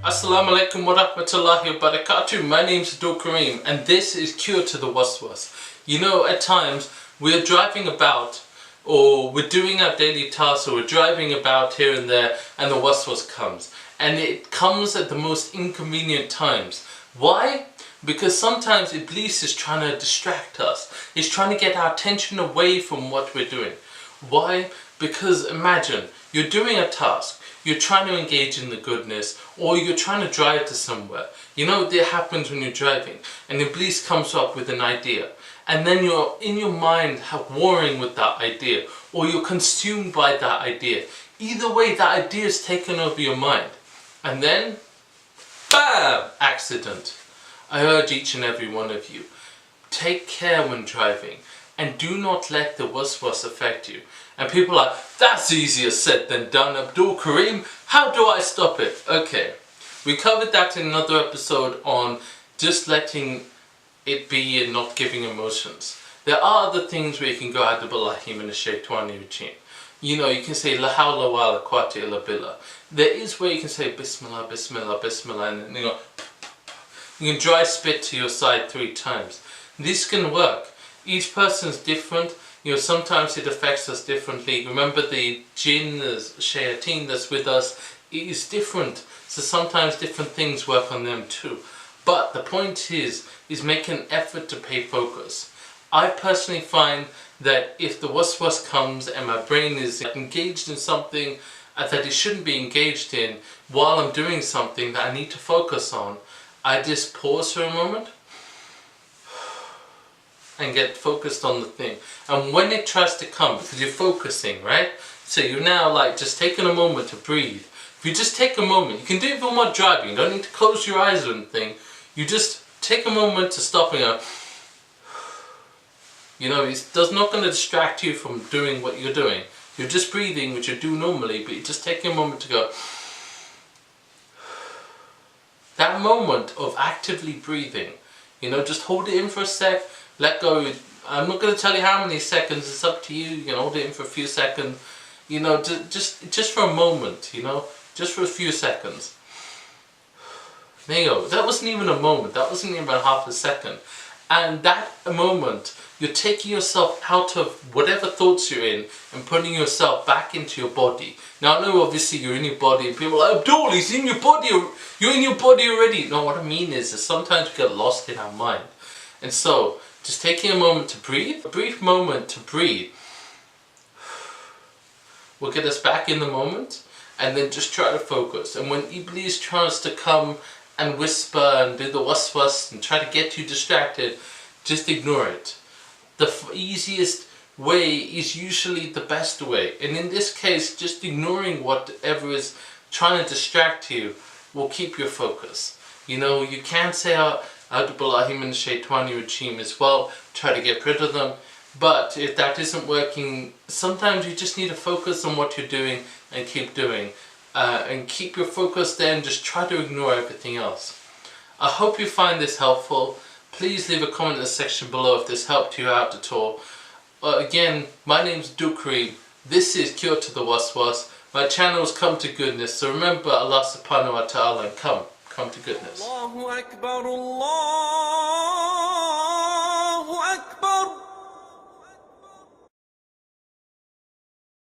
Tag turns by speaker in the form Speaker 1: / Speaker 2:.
Speaker 1: Assalamu alaikum wa rahmatullahi wa barakatuh. My name's Abdul Karim and this is Cure to the Waswas. You know, at times we're driving about or we're doing our daily tasks or we're driving about here and there and the Waswas comes. And it comes at the most inconvenient times. Why? Because sometimes Iblis is trying to distract us. He's trying to get our attention away from what we're doing. Why? Because imagine, you're doing a task, you're trying to engage in the goodness, or you're trying to drive to somewhere. You know, that happens when you're driving, and Iblis comes up with an idea, and then you're in your mind warring with that idea, or you're consumed by that idea. Either way, that idea is taken over your mind. And then, BAM! Accident. I urge each and every one of you, take care when driving and do not let the waswas affect you. And people are like, that's easier said than done, Abdul Karim, how do I stop it? Okay, we covered that in another episode on just letting it be and not giving emotions. There are other things where you can go A'udhu minash shaitani rajim. You know, you can say La hawla wa la quwwata illa billah. There is where you can say Bismillah, Bismillah, Bismillah, and you know, you can dry spit to your side 3 times. This can work. Each person's different. You know, sometimes it affects us differently. Remember, the jinn, the shayateen that's with us is different. So sometimes different things work on them too. But the point is make an effort to pay focus. I personally find that if the waswas comes and my brain is engaged in something that it shouldn't be engaged in while I'm doing something that I need to focus on, I just pause for a moment and get focused on the thing. And when it tries to come, because you're focusing, right? So you're now like just taking a moment to breathe. If you just take a moment, you can do it even while driving. You don't need to close your eyes or anything. You just take a moment to stop and go, you know, it's not going to distract you from doing what you're doing. You're just breathing, which you do normally, but you're just taking a moment to go. That moment of actively breathing, you know, just hold it in for a sec, let go. I'm not going to tell you how many seconds, it's up to you. You can hold it in for a few seconds, you know, just for a moment, you know, just for a few seconds. There you go. That wasn't even a moment, that wasn't even half a second. And that moment, you're taking yourself out of whatever thoughts you're in and putting yourself back into your body. Now I know obviously you're in your body and people are like, Abdul, he's in your body, you're in your body already. No, what I mean is that sometimes we get lost in our mind. And so, just taking a moment to breathe, a brief moment to breathe, will get us back in the moment, and then just try to focus. And when Iblis tries to come and whisper and do the waswas and try to get you distracted, just ignore it. The easiest way is usually the best way, and in this case just ignoring whatever is trying to distract you will keep your focus. You know, you can't say A'udhu minash shaitani rajim as well, try to get rid of them, but if that isn't working, sometimes you just need to focus on what you're doing and keep doing. And keep your focus there and just try to ignore everything else. I hope you find this helpful. Please leave a comment in the section below if this helped you out at all. Again, my name's Abdul Karim. This is Cure to the Waswas. My channel's Come to Goodness. So remember Allah subhanahu wa ta'ala and come to goodness. Allahu Akbar, Allah.